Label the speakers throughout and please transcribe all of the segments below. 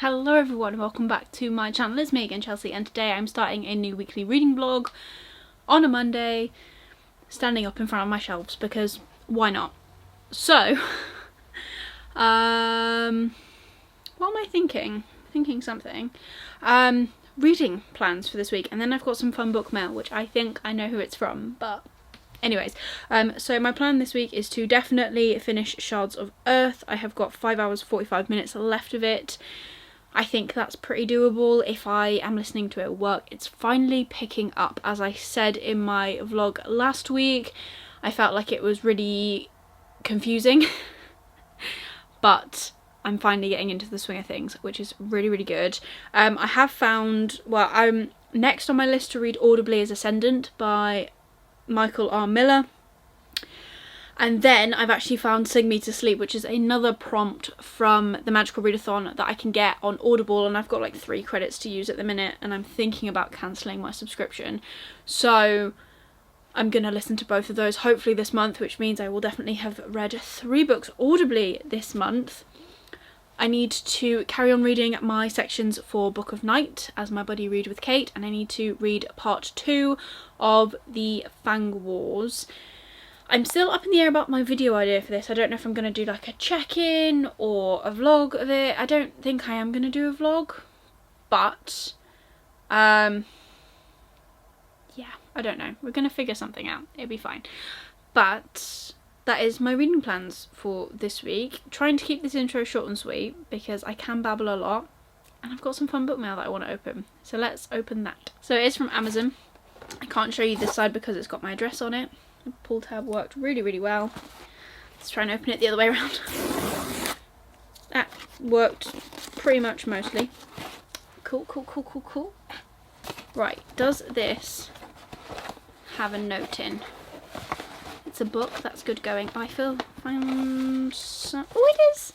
Speaker 1: Hello everyone, welcome back to my channel. It's me again, Chelsea, and today I'm starting a new weekly reading vlog on a Monday, standing up in front of my shelves because why not? So, what am I thinking? Thinking something. Reading plans for this week, and then I've got some fun book mail, which I think I know who it's from, but anyways, so my plan this week is to definitely finish Shards of Earth. I have got 5 hours 45 minutes left of it. I think that's pretty doable if I am listening to it at work. It's finally picking up. As I said in my vlog last week, I felt like it was really confusing, but I'm finally getting into the swing of things, which is really, really good. I have found, well, next on my list to read audibly is Ascendant by Michael R. Miller. And then I've actually found Sing Me to Sleep, which is another prompt from the Magical Readathon that I can get on Audible, and I've got like 3 credits to use at the minute, and I'm thinking about cancelling my subscription. So I'm going to listen to both of those hopefully this month, which means I will definitely have read 3 books audibly this month. I need to carry on reading my sections for Book of Night as my buddy Read with Kate, and I need to read part 2 of the Fang Wars. I'm still up in the air about my video idea for this. I don't know if I'm going to do like a check-in or a vlog of it. I don't think I am going to do a vlog, but yeah, I don't know. We're going to figure something out. It'll be fine. But that is my reading plans for this week. Trying to keep this intro short and sweet because I can babble a lot, and I've got some fun book mail that I want to open. So let's open that. So it is from Amazon. I can't show you this side because it's got my address on it. The pull tab worked really, really well. Let's try and open it the other way around. That worked pretty much mostly. Cool, cool, cool, cool, cool. Right, does this have a note in? It's a book, that's good going. I found some... Oh, it is!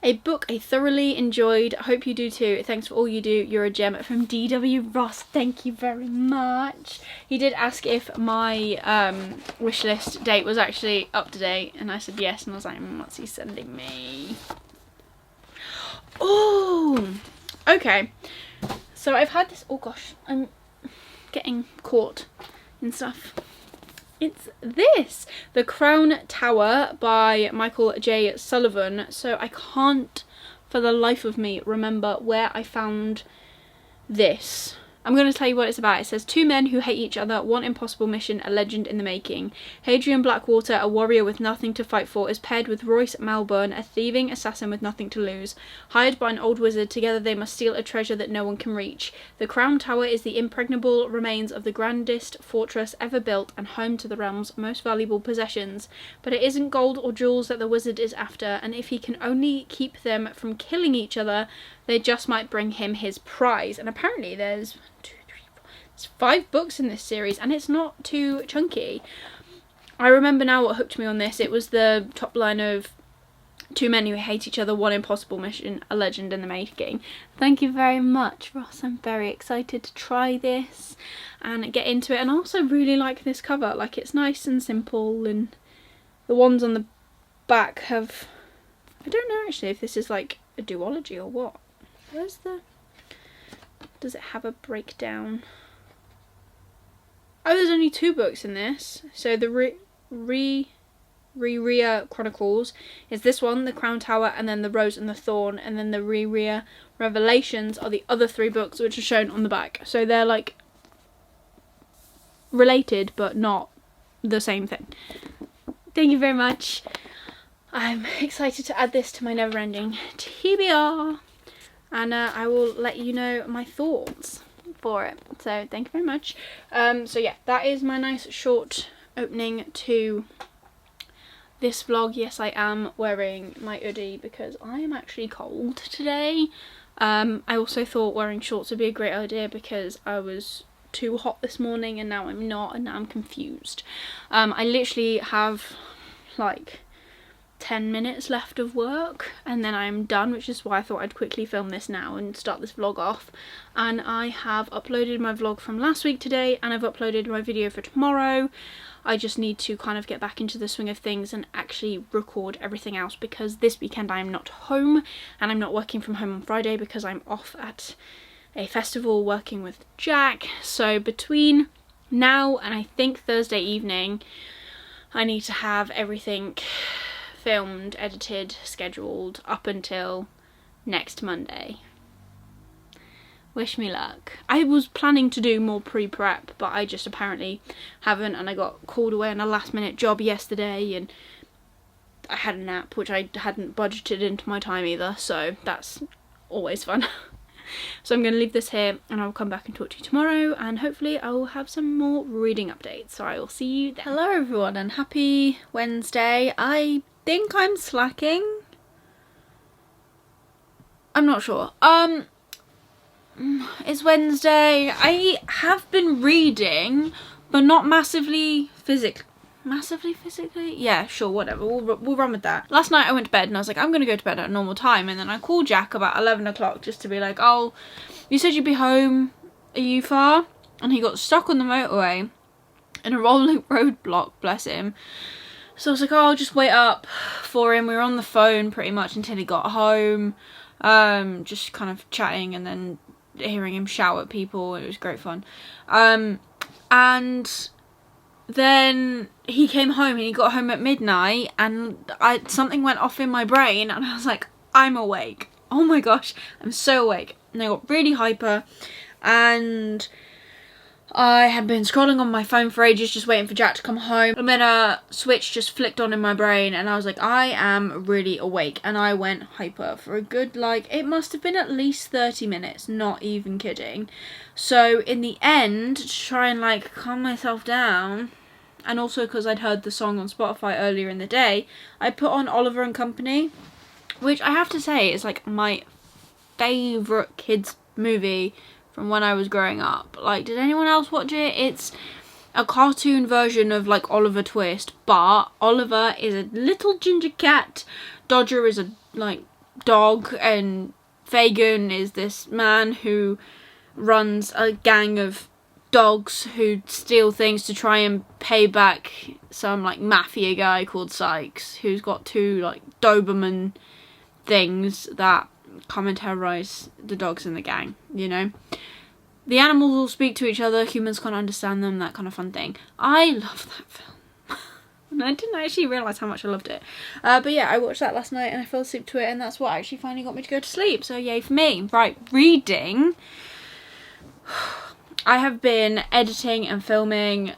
Speaker 1: A book I thoroughly enjoyed. I hope you do too. Thanks for all you do. You're a gem. From D.W. Ross. Thank you very much. He did ask if my wish list date was actually up to date, and I said yes, and I was like, what's he sending me? Oh! Okay. So I've had this... Oh gosh, I'm getting caught in stuff. It's this, The Crone Tower by Michael J. Sullivan. So I can't for the life of me remember where I found this. I'm going to tell you what it's about. It says 2 men who hate each other, one impossible mission, a legend in the making. Hadrian Blackwater, a warrior with nothing to fight for, is paired with Royce Malburn, a thieving assassin with nothing to lose. Hired by an old wizard, together they must steal a treasure that no one can reach. The Crone Tower is the impregnable remains of the grandest fortress ever built and home to the realm's most valuable possessions. But it isn't gold or jewels that the wizard is after, and if he can only keep them from killing each other, they just might bring him his prize. And apparently there's 5 books in this series, and it's not too chunky. I remember now what hooked me on this. It was the top line of 2 men who hate each other, one impossible mission, a legend in the making. Thank you very much, Ross. I'm very excited to try this and get into it. And I also really like this cover. Like, it's nice and simple, and the ones on the back have... I don't know actually if this is like a duology or what. Where's the... Does it have a breakdown? Oh, there's only 2 books in this. So the Ria Chronicles is this one, The Crone Tower, and then The Rose and the Thorn, and then the Ria Revelations are the other 3 books which are shown on the back. So they're like related but not the same thing. Thank you very much. I'm excited to add this to my never-ending TBR, and I will let you know my thoughts for it. So thank you very much. So yeah, that is my nice short opening to this vlog. Yes, I am wearing my hoodie because I am actually cold today. I also thought wearing shorts would be a great idea because I was too hot this morning, and now I'm not, and now I'm confused. I literally have like 10 minutes left of work and then I'm done, which is why I thought I'd quickly film this now and start this vlog off. And I have uploaded my vlog from last week today, and I've uploaded my video for tomorrow. I just need to kind of get back into the swing of things and actually record everything else, because this weekend I'm not home and I'm not working from home on Friday because I'm off at a festival working with Jack. So between now and I think Thursday evening, I need to have everything filmed, edited, scheduled up until next Monday. Wish me luck. I was planning to do more pre-prep, but I just apparently haven't, and I got called away on a last minute job yesterday and I had a nap, which I hadn't budgeted into my time either, so that's always fun. So I'm going to leave this here and I'll come back and talk to you tomorrow, and hopefully I will have some more reading updates. So I will see you then. Hello everyone and happy Wednesday. I think I'm slacking. I'm not sure. It's Wednesday. I have been reading, but not massively physically. Yeah, sure, whatever, we'll run with that. Last night I went to bed and I was like, I'm gonna go to bed at a normal time, and then I called Jack about 11 o'clock just to be like, oh, you said you'd be home, are you far? And he got stuck on the motorway in a rolling roadblock, bless him. So I was like, oh, I'll just wait up for him. We were on the phone pretty much until he got home, just kind of chatting and then hearing him shout at people. It was great fun. And then he came home and he got home at midnight, and something went off in my brain and I was like, I'm awake. Oh my gosh, I'm so awake. And I got really hyper, and I had been scrolling on my phone for ages just waiting for Jack to come home, and then a switch just flicked on in my brain and I was like, I am really awake, and I went hyper for a good, like, it must have been at least 30 minutes, not even kidding. So in the end, to try and like calm myself down, and also because I'd heard the song on Spotify earlier in the day, I put on Oliver and Company, which I have to say is like my favourite kids movie from when I was growing up. Like, did anyone else watch it? It's a cartoon version of like Oliver Twist, but Oliver is a little ginger cat, Dodger is a like dog, and Fagin is this man who runs a gang of dogs who steal things to try and pay back some like mafia guy called Sykes, who's got two like Doberman things that come and terrorize the dogs in the gang, you know. The animals all speak to each other, humans can't understand them, that kind of fun thing. I love that film. And I didn't actually realise how much I loved it. But yeah, I watched that last night and I fell asleep to it, and that's what actually finally got me to go to sleep. So yay for me. Right, reading. I have been editing and filming.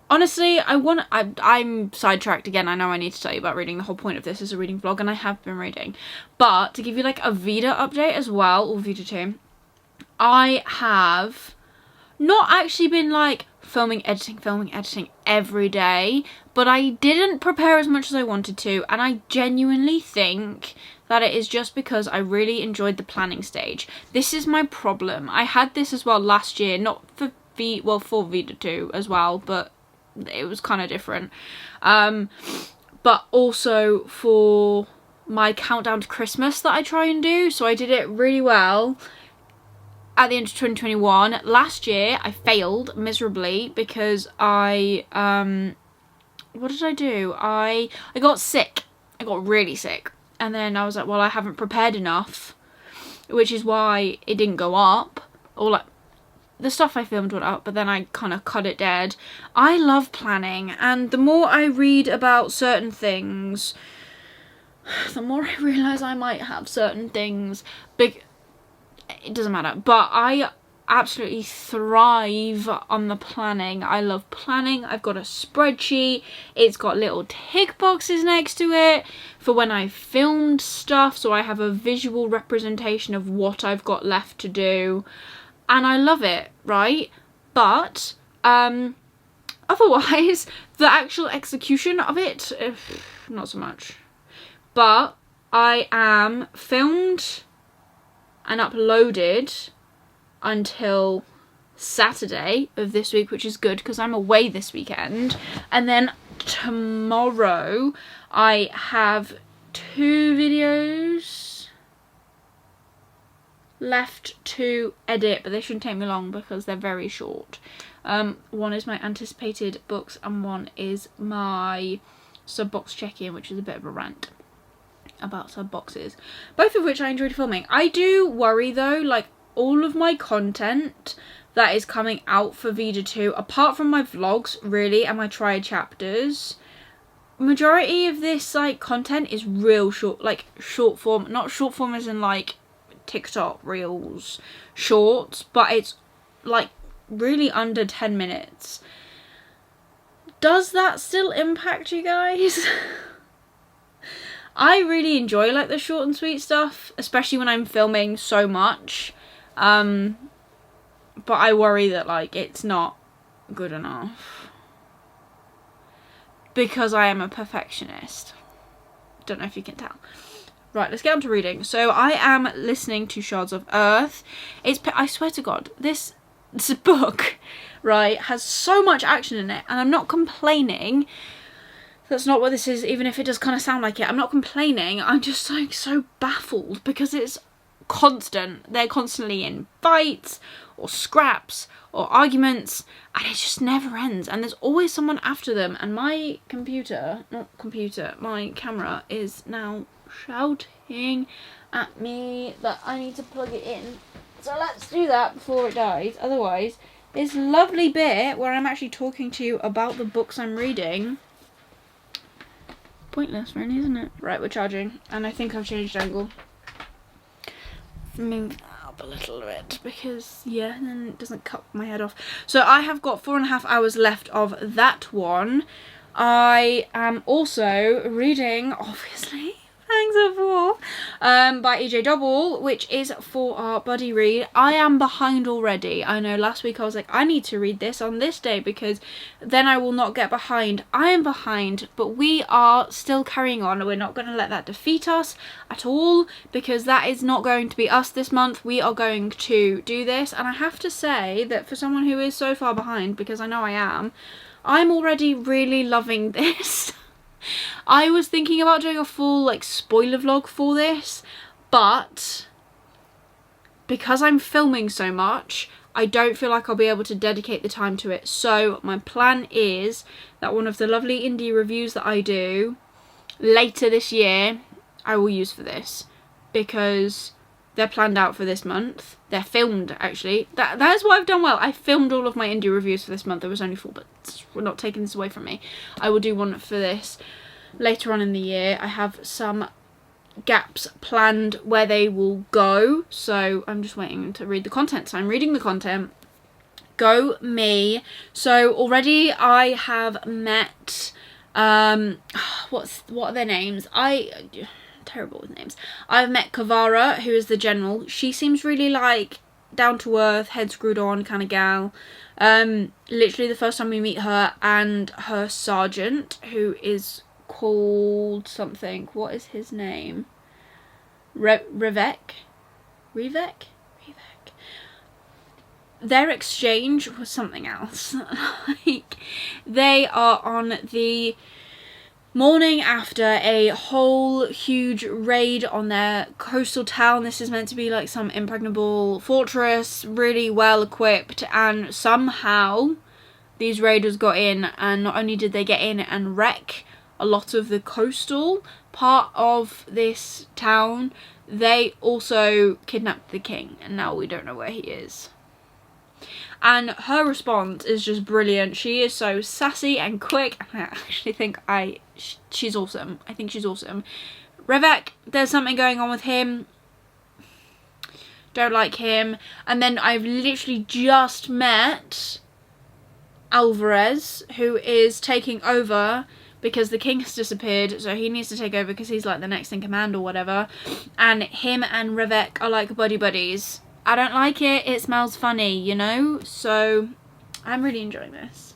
Speaker 1: Honestly, I'm sidetracked again. I know I need to tell you about reading. The whole point of this is a reading vlog, and I have been reading. But to give you like a Vida update as well, or Vida 2, I have not actually been like filming, editing every day, but I didn't prepare as much as I wanted to, and I genuinely think that it is just because I really enjoyed the planning stage. This is my problem. I had this as well last year, not for for Vida 2 as well, but it was kind of different. But also for my countdown to Christmas that I try and do. So I did it really well at the end of 2021. Last year I failed miserably because what did I do? I got sick. I got really sick. And then I was like, well, I haven't prepared enough, which is why it didn't go up. Or like, the stuff I filmed went up, but then I kind of cut it dead. I love planning, and the more I read about certain things, the more I realise I might have certain things. It doesn't matter, but I absolutely thrive on the planning. I love planning. I've got a spreadsheet. It's got little tick boxes next to it for when I filmed stuff, so I have a visual representation of what I've got left to do, and I love it, right? But otherwise the actual execution of it, not so much. But I am filmed and uploaded until Saturday of this week, which is good because I'm away this weekend, and then tomorrow I have 2 videos left to edit, but they shouldn't take me long because they're very short. One is my anticipated books and one is my sub-box check-in, which is a bit of a rant about sub-boxes, both of which I enjoyed filming. I do worry though, like all of my content that is coming out for Vida 2, apart from my vlogs really and my triad chapters, majority of this like content is real short, like short form, not short form as in like TikTok reels shorts, but it's like really under 10 minutes. Does that still impact you guys? I really enjoy like the short and sweet stuff, especially when I'm filming so much, but I worry that like it's not good enough because I am a perfectionist. Don't know if you can tell. Right, let's get on to reading. So I am listening to Shards of Earth. I swear to God, this book, right, has so much action in it, and I'm not complaining. That's not what this is, even if it does kind of sound like it. I'm not complaining. I'm just like so baffled because it's constant. They're constantly in fights or scraps or arguments, and it just never ends. And there's always someone after them. And my my camera is now shouting at me that I need to plug it in. So let's do that before it dies. Otherwise, this lovely bit where I'm actually talking to you about the books I'm reading, pointless really, isn't it? Right, we're charging, and I think I've changed angle. Move up a little bit because yeah, then it doesn't cut my head off. So I have got 4.5 hours left of that one. I am also reading, obviously, Thanks of War, by EJ Double, which is for our buddy read. I am behind already. I know last week I was like, I need to read this on this day because then I will not get behind. I am behind, but we are still carrying on. We're not going to let that defeat us at all because that is not going to be us this month. We are going to do this, and I have to say that for someone who is so far behind, because I know I am, I'm already really loving this. I was thinking about doing a full like spoiler vlog for this, but because I'm filming so much, I don't feel like I'll be able to dedicate the time to it. So my plan is that one of the lovely indie reviews that I do later this year, I will use for this because they're planned out for this month. They're filmed, actually. That's what I've done well. I filmed all of my indie reviews for this month. There was only 4, but we're not taking this away from me. I will do one for this later on in the year. I have some gaps planned where they will go, so I'm just waiting to read the content. So I'm reading the content. Go me. So already I have met what are their names? Terrible with names. I've met Kavara, who is the general. She seems really like down to earth, head screwed on kind of gal. Literally the first time we meet her and her sergeant, who is called something. What is his name? Revek. Their exchange was something else. Like, they are on the morning after a whole huge raid on their coastal town. This is meant to be like some impregnable fortress, really well equipped, and somehow these raiders got in, and not only did they get in and wreck a lot of the coastal part of this town, they also kidnapped the king, and now we don't know where he is. And her response is just brilliant. She is so sassy and quick. I actually think she's awesome. I think she's awesome. Revek, there's something going on with him. Don't like him. And then I've literally just met Alvarez, who is taking over because the king has disappeared, so he needs to take over because he's like the next in command or whatever. And him and Revek are like buddy buddies. I don't like it. It smells funny, you know? So I'm really enjoying this.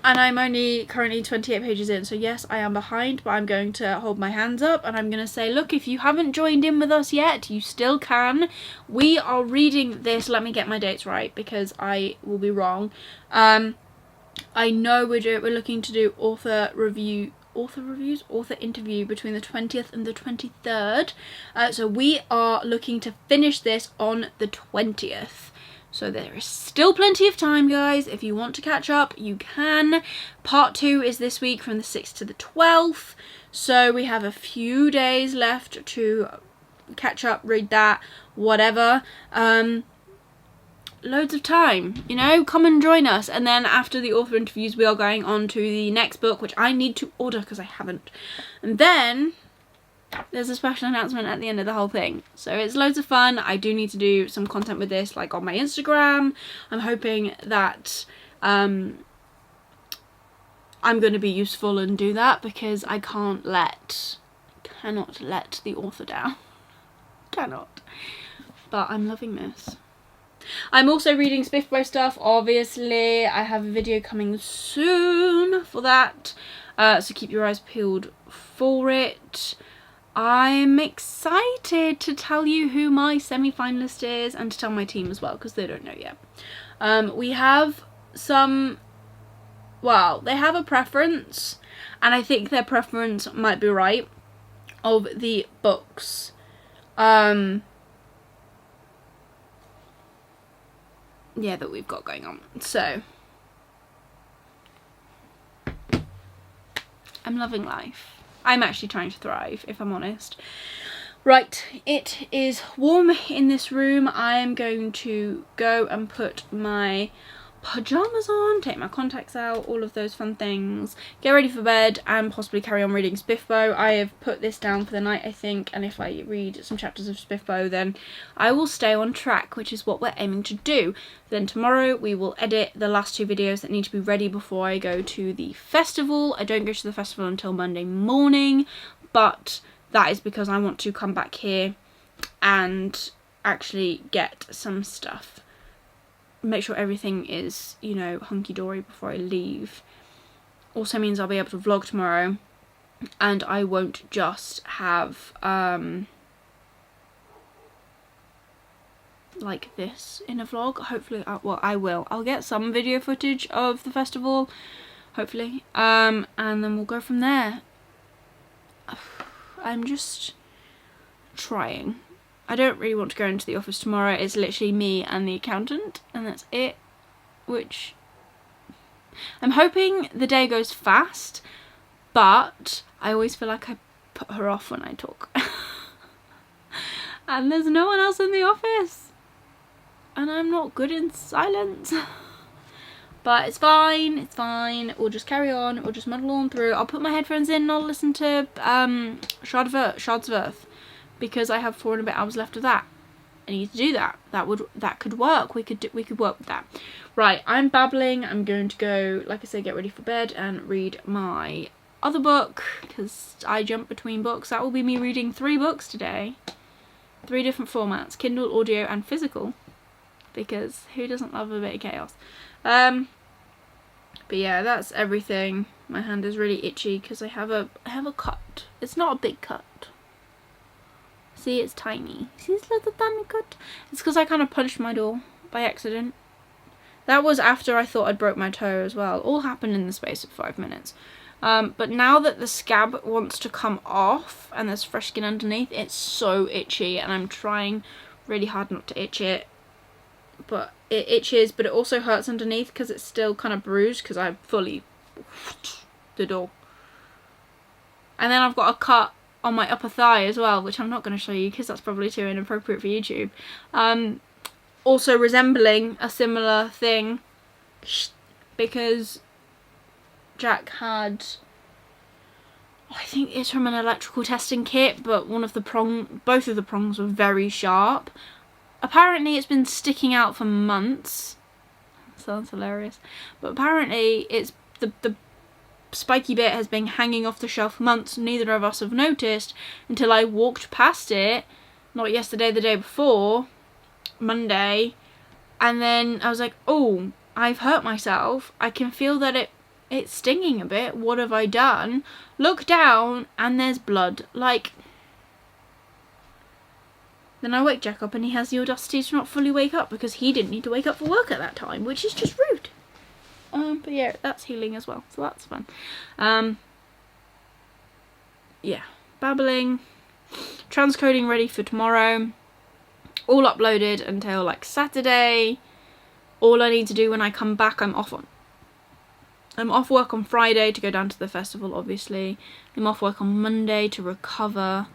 Speaker 1: And I'm only currently 28 pages in, so yes, I am behind, but I'm going to hold my hands up and I'm going to say, look, if you haven't joined in with us yet, you still can. We are reading this, let me get my dates right because I will be wrong. I know we're looking to do author interview between the 20th and the 23rd. So we are looking to finish this on the 20th. So there is still plenty of time, guys. If you want to catch up, you can. Part 2 is this week from the 6th to the 12th. So we have a few days left to catch up, read that, whatever. Loads of time, you know, come and join us. And then after the author interviews, we are going on to the next book, which I need to order because I haven't. And then there's a special announcement at the end of the whole thing. So it's loads of fun. I do need to do some content with this, like on my Instagram. I'm hoping that I'm going to be useful and do that, because I cannot let the author down. Cannot. But I'm loving this. I'm also reading Spiffbo stuff, obviously. I have a video coming soon for that, so keep your eyes peeled for it. I'm excited to tell you who my semi-finalist is, and to tell my team as well, because they don't know yet. We have some, well, they have a preference, and I think their preference might be right, of the books. Yeah, that we've got going on. So I'm loving life. I'm actually trying to thrive, if I'm honest. Right, it is warm in this room. I am going to go and put my pajamas on, take my contacts out, all of those fun things, get ready for bed, and possibly carry on reading Spiffbo. I have put this down for the night, I think, and if I read some chapters of Spiffbo, then I will stay on track, which is what we're aiming to do. Then tomorrow we will edit the last 2 videos that need to be ready before I go to the festival. I don't go to the festival until Monday morning, but that is because I want to come back here and actually get some stuff, make sure everything is, you know, hunky-dory before I leave. Also means I'll be able to vlog tomorrow, and I won't just have like this in a vlog. Hopefully, well, I will. I'll get some video footage of the festival, hopefully, and then we'll go from there. I'm just trying. I don't really want to go into the office tomorrow. It's literally me and the accountant, and that's it. Which I'm hoping the day goes fast, but I always feel like I put her off when I talk. And there's no one else in the office, and I'm not good in silence. But it's fine, it's fine. We'll just carry on. We'll just muddle on through. I'll put my headphones in and I'll listen to Shards of Earth, because I have 4 and a bit hours left of that. I need to do that. That could work. We could work with that. Right, I'm babbling. I'm going to go, like I said, get ready for bed and read my other book, because I jump between books. That will be me reading 3 books today. 3 different formats: Kindle, audio, and physical. Because who doesn't love a bit of chaos? But yeah, that's everything. My hand is really itchy because I have a cut. It's not a big cut. See, it's tiny. See this little tiny cut? It's because I kind of punched my door by accident. That was after I thought I'd broke my toe as well. All happened in the space of 5 minutes. But now that the scab wants to come off and there's fresh skin underneath, it's so itchy, and I'm trying really hard not to itch it. But it itches, but it also hurts underneath because it's still kind of bruised because I fully the door. And then I've got a cut on my upper thigh as well, which I'm not going to show you because that's probably too inappropriate for YouTube. Also resembling a similar thing, because Jack had, I think it's from an electrical testing kit, but both of the prongs were very sharp. Apparently it's been sticking out for months. Sounds hilarious. But apparently it's the spiky bit has been hanging off the shelf for months. Neither of us have noticed until I walked past it, not yesterday, the day before, Monday, and then I was like, oh, I've hurt myself. I can feel that it's stinging a bit. What have I done? Look down and there's blood. Like, then I wake Jack up and he has the audacity to not fully wake up because he didn't need to wake up for work at that time, which is just rude. But yeah, that's healing as well, so that's fun. Yeah, babbling, transcoding ready for tomorrow, all uploaded until like Saturday. All I need to do when I come back, I'm off work on Friday to go down to the festival, obviously. I'm off work on Monday to recover.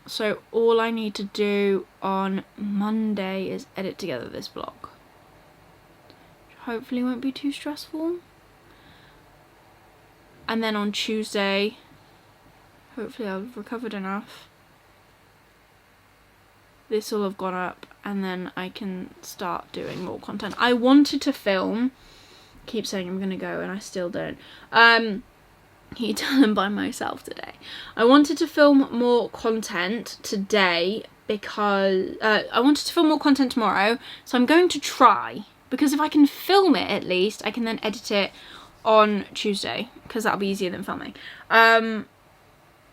Speaker 1: So all I need to do on Monday is edit together this vlog. Hopefully won't be too stressful. And then on Tuesday, hopefully I've recovered enough. This will have gone up and then I can start doing more content. I wanted to film, keep saying I'm gonna go and I still don't. Keep telling by myself today. I wanted to film more content today because I wanted to film more content tomorrow, so I'm going to try, because if I can film it at least, I can then edit it on Tuesday, because that'll be easier than filming. And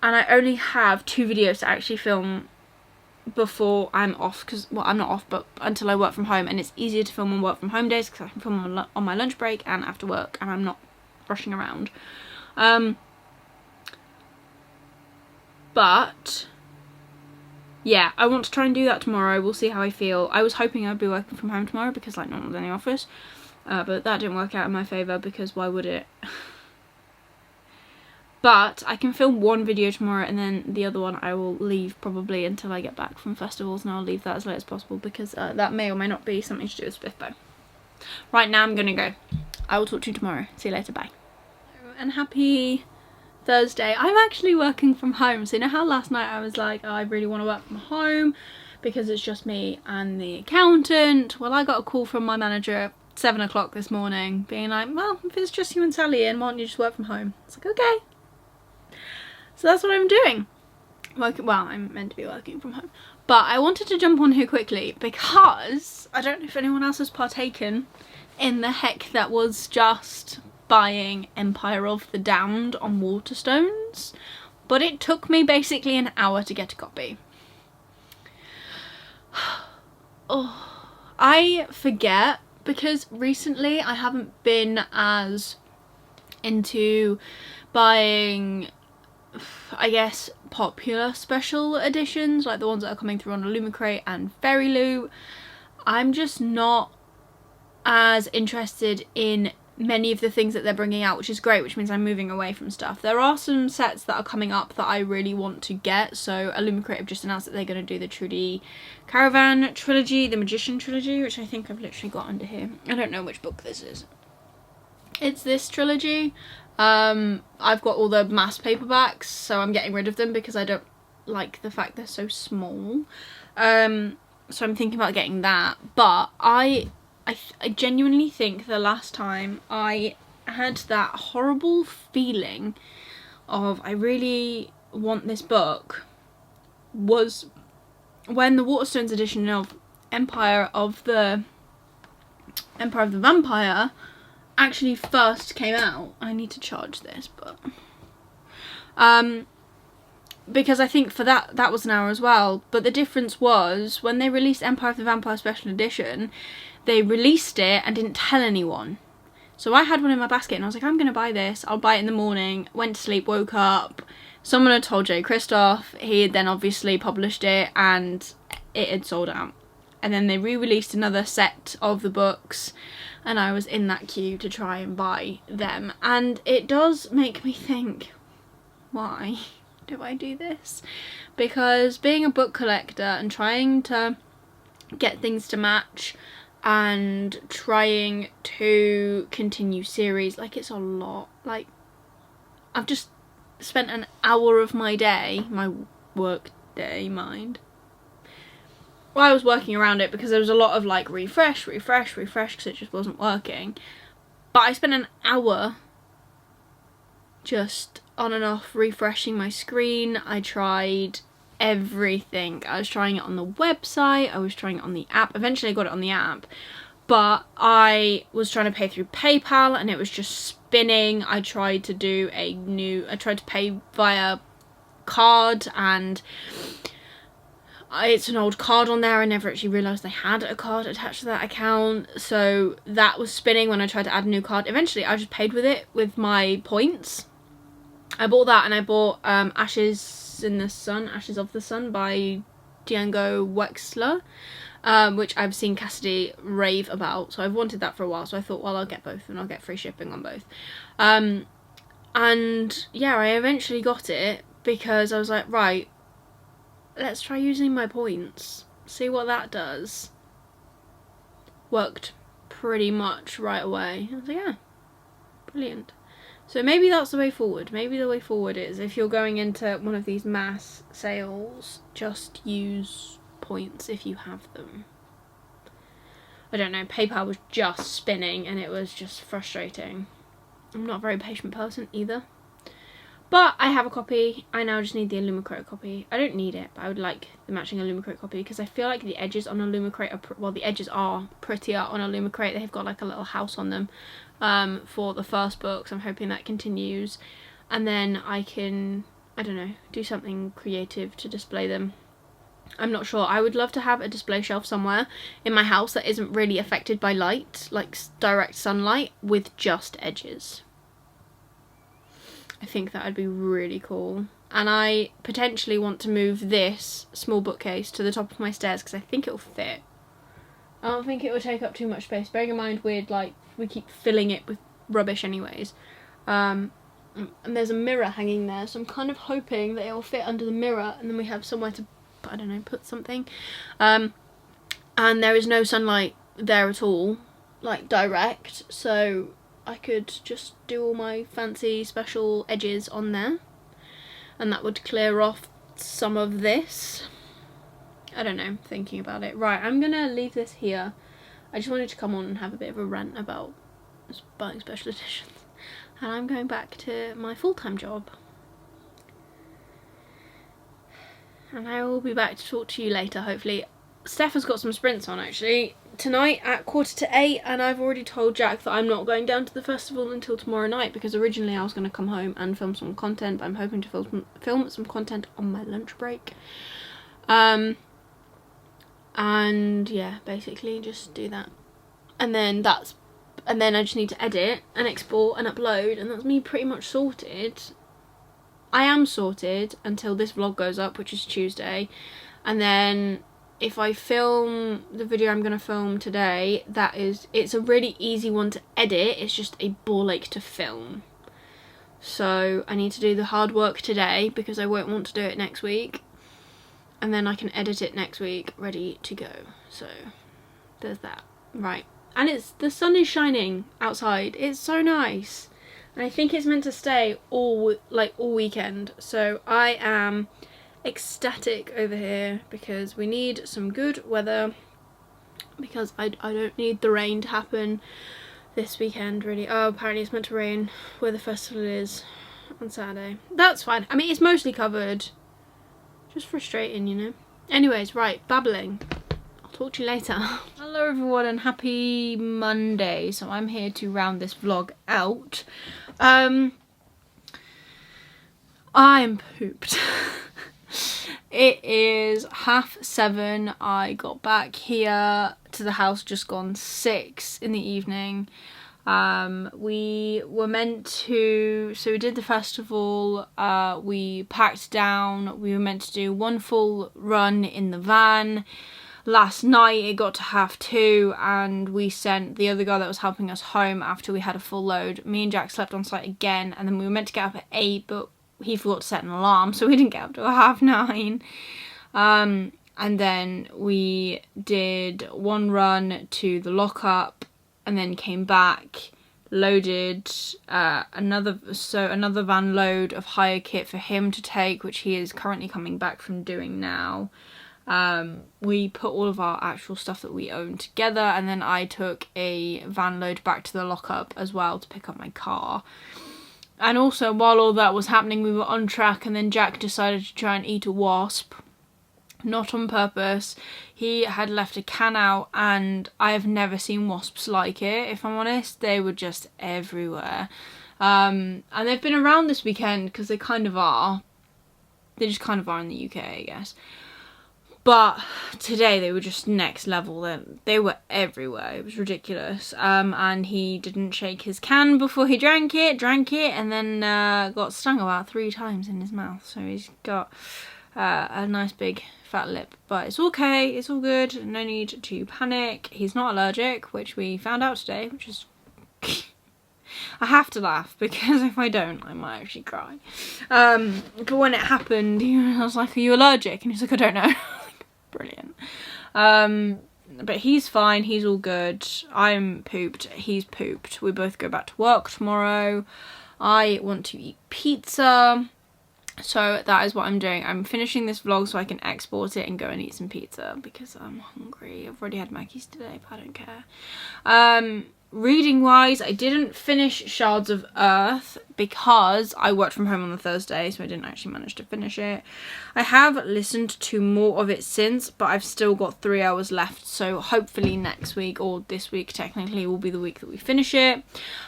Speaker 1: I only have 2 videos to actually film before I'm off, because, well, I'm not off, but until I work from home, and it's easier to film on work from home days because I can film on my lunch break and after work, and I'm not rushing around. But yeah, I want to try and do that tomorrow. We'll see how I feel. I was hoping I'd be working from home tomorrow because like no one's in the office, but that didn't work out in my favour because why would it? But I can film 1 video tomorrow, and then the other one I will leave probably until I get back from festivals, and I'll leave that as late as possible because that may or may not be something to do with Spiffbo. Right now I'm gonna go. I will talk to you tomorrow. See you later, bye. And happy Thursday. I'm actually working from home, so you know how last night I was like, oh, I really want to work from home because it's just me and the accountant. Well, I got a call from my manager at 7 o'clock this morning being like, well, if it's just you and Sally in, why don't you just work from home? It's like, okay. So that's what I'm doing. Well, I'm meant to be working from home. But I wanted to jump on here quickly because I don't know if anyone else has partaken in the heck that was just buying Empire of the Damned on Waterstones, but it took me basically an hour to get a copy. Oh, I forget because recently I haven't been as into buying, I guess, popular special editions like the ones that are coming through on Illumicrate and Fairy Loot. I'm just not as interested in many of the things that they're bringing out, which is great, which means I'm moving away from stuff. There are some sets that are coming up that I really want to get. So Illumicrate have just announced that they're going to do the Trudy Caravan trilogy, the Magician trilogy, which I think I've literally got under here. I don't know which book this is. It's this trilogy. I've got all the mass paperbacks, so I'm getting rid of them because I don't like the fact they're so small. So I'm thinking about getting that, but I genuinely think the last time I had that horrible feeling of I really want this book was when the Waterstones edition of Empire of the Vampire actually first came out. I need to charge this, but because I think for that was an hour as well, but the difference was when they released Empire of the Vampire Special Edition, they released it and didn't tell anyone. So I had one in my basket and I was like, I'm gonna buy this, I'll buy it in the morning. Went to sleep, woke up, someone had told Jay Christoph, he had then obviously published it and it had sold out. And then they re-released another set of the books and I was in that queue to try and buy them. And it does make me think, why do I do this? Because being a book collector and trying to get things to match and trying to continue series, like, it's a lot. Like, I've just spent an hour of my day, my work day, mind. Well, I was working around it because there was a lot of like refresh because it just wasn't working. But I spent an hour just on and off refreshing my screen. I tried everything. I was trying it on the website, I was trying it on the app. Eventually I got it on the app, but I was trying to pay through PayPal and it was just spinning. I tried to pay via card and It's an old card on there. I never actually realised they had a card attached to that account. So that was spinning when I tried to add a new card. Eventually, I just paid with it with my points. I bought that, and I bought Ashes of the Sun by Django Wexler, which I've seen Cassidy rave about. So I've wanted that for a while. So I thought, well, I'll get both, and I'll get free shipping on both. And yeah, I eventually got it because I was like, right, let's try using my points, see what that does. Worked pretty much right away. I was like, yeah, brilliant. So maybe that's the way forward. Maybe the way forward is, if you're going into one of these mass sales, just use points if you have them. I don't know, PayPal was just spinning and it was just frustrating. I'm not a very patient person either. But I have a copy. I now just need the Illumicrate copy. I don't need it, but I would like the matching Illumicrate copy because I feel like the edges on Illumicrate are, well, the edges are prettier on Illumicrate. They've got like a little house on them for the first book, so I'm hoping that continues. And then I can, I don't know, do something creative to display them. I'm not sure. I would love to have a display shelf somewhere in my house that isn't really affected by light, like direct sunlight, with just edges. I think that would be really cool. And I potentially want to move this small bookcase to the top of my stairs because I think it'll fit. I don't think it will take up too much space. Bearing in mind we keep filling it with rubbish anyways. And there's a mirror hanging there, so I'm kind of hoping that it will fit under the mirror and then we have somewhere to, I don't know, put something. And there is no sunlight there at all, like direct, so I could just do all my fancy special edges on there and that would clear off some of this. I don't know, thinking about it. Right, I'm gonna leave this here. I just wanted to come on and have a bit of a rant about buying special editions, and I'm going back to my full-time job. And I will be back to talk to you later, hopefully. Steph has got some sprints on, actually, tonight at 7:45, and I've already told Jack that I'm not going down to the festival until tomorrow night, because originally I was going to come home and film some content, but I'm hoping to film some content on my lunch break. And yeah, basically just do that. And then I just need to edit and export and upload, and that's me pretty much sorted. I am sorted until this vlog goes up, which is Tuesday, and then if I film the video I'm going to film today, it's a really easy one to edit, it's just a ball ache to film. So I need to do the hard work today because I won't want to do it next week, and then I can edit it next week ready to go. So there's that. Right, and the sun is shining outside, it's so nice. And I think it's meant to stay all weekend, so I am ecstatic over here because we need some good weather, because I don't need the rain to happen this weekend really. Oh, apparently it's meant to rain where the festival is on Saturday. That's fine. I mean, it's mostly covered. Just frustrating, you know. Anyways, right, babbling. I'll talk to you later. Hello everyone and happy Monday. So I'm here to round this vlog out. I'm pooped. It is 7:30. I got back here to the house just gone 6 in the evening. We were meant to, so we did the festival, we packed down, we were meant to do one full run in the van. Last night it got to 2:30 and we sent the other guy that was helping us home after we had a full load. Me and Jack slept on site again, and then we were meant to get up at 8, but he forgot to set an alarm, so we didn't get up till 9:30. And then we did one run to the lockup and then came back, loaded another van load of hire kit for him to take, which he is currently coming back from doing now. We put all of our actual stuff that we own together, and then I took a van load back to the lockup as well to pick up my car. And also, while all that was happening, we were on track, and then Jack decided to try and eat a wasp. Not on purpose. He had left a can out, and I have never seen wasps like it, if I'm honest. They were just everywhere. And they've been around this weekend, because they kind of are. They just kind of are in the UK, I guess. But today they were just next level. They were everywhere. It was ridiculous. And he didn't shake his can before he drank it, and then got stung about 3 times in his mouth. So he's got a nice big fat lip. But it's okay, it's all good, no need to panic. He's not allergic, which we found out today, which is... I have to laugh because if I don't, I might actually cry. But when it happened, I was like, "Are you allergic?" And he's like, "I don't know." Brilliant. But he's fine. He's all good. I'm pooped. He's pooped. We both go back to work tomorrow. I want to eat pizza. So that is what I'm doing. I'm finishing this vlog so I can export it and go and eat some pizza because I'm hungry. I've already had Maggie's today, but I don't care. Reading wise, I didn't finish Shards of Earth because I worked from home on the Thursday, so I didn't actually manage to finish it. I have listened to more of it since, but I've still got 3 hours left, so hopefully next week, or this week technically, will be the week that we finish it.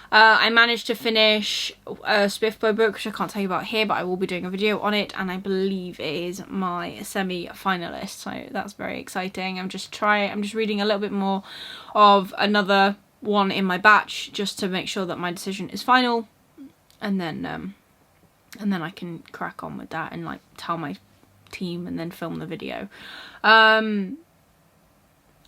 Speaker 1: I managed to finish a Spiffbo book, which I can't tell you about here, but I will be doing a video on it, and I believe it is my semi-finalist, so that's very exciting. I'm just reading a little bit more of another one in my batch just to make sure that my decision is final, and then I can crack on with that and like tell my team and then film the video.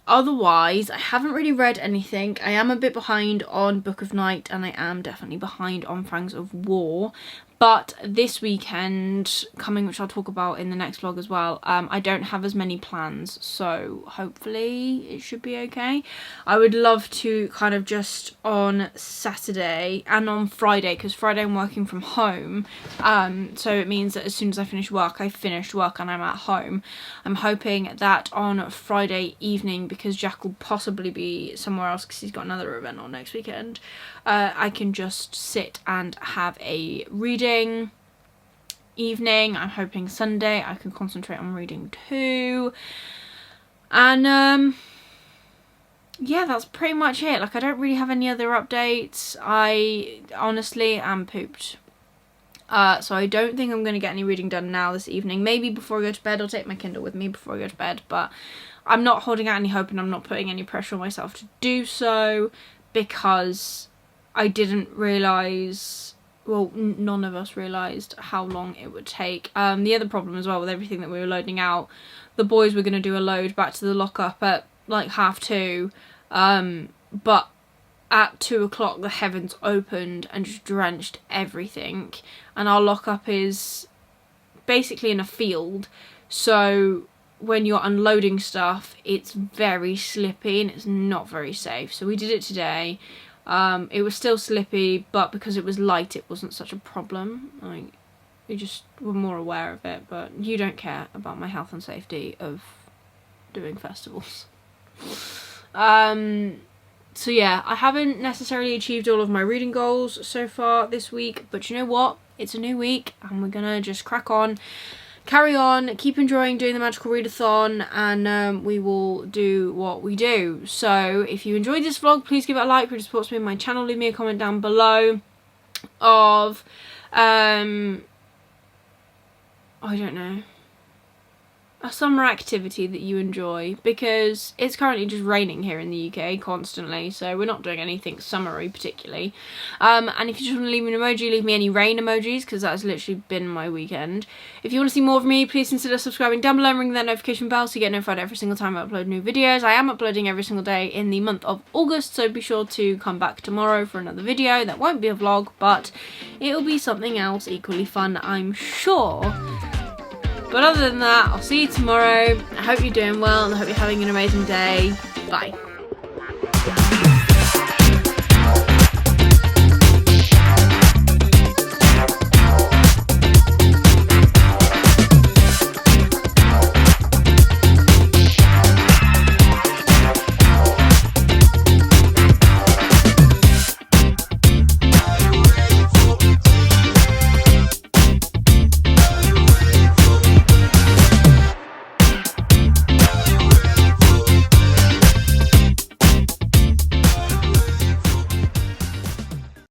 Speaker 1: Otherwise, I haven't really read anything. I am a bit behind on Book of Night, and I am definitely behind on Fangs of War. But this weekend coming, which I'll talk about in the next vlog as well, I don't have as many plans, so hopefully it should be okay. I would love to kind of just on Saturday and on Friday, because Friday I'm working from home, so it means that as soon as I finish work, I finished work and I'm at home. I'm hoping that on Friday evening, because Jack will possibly be somewhere else because he's got another event on next weekend, I can just sit and have a reading evening. I'm hoping Sunday I can concentrate on reading too. And yeah, that's pretty much it. Like, I don't really have any other updates. I honestly am pooped. So I don't think I'm going to get any reading done now this evening. Maybe before I go to bed. I'll take my Kindle with me before I go to bed, but I'm not holding out any hope and I'm not putting any pressure on myself to do so, because I didn't realise, well, none of us realised how long it would take. The other problem as well with everything that we were loading out, the boys were going to do a load back to the lockup at like 2:30, but at 2 o'clock the heavens opened and just drenched everything, and our lockup is basically in a field, so when you're unloading stuff it's very slippy and it's not very safe. So we did it today. It was still slippy, but because it was light it wasn't such a problem. Like, we just were more aware of it, but you don't care about my health and safety of doing festivals. So yeah, I haven't necessarily achieved all of my reading goals so far this week, but you know what? It's a new week and we're gonna just crack on, carry on, keep enjoying doing the Magical Readathon, and we will do what we do. So if you enjoyed this vlog, please give it a like, really supports me on my channel. Leave me a comment down below of I don't know, a summer activity that you enjoy, because it's currently just raining here in the UK constantly, so we're not doing anything summery particularly. And if you just want to leave me an emoji, leave me any rain emojis, because that has literally been my weekend. If you want to see more of me, please consider subscribing down below and ring that notification bell so you get notified every single time I upload new videos. I am uploading every single day in the month of August, so be sure to come back tomorrow for another video. That won't be a vlog, but it'll be something else equally fun, I'm sure. But other than that, I'll see you tomorrow. I hope you're doing well and I hope you're having an amazing day. Bye.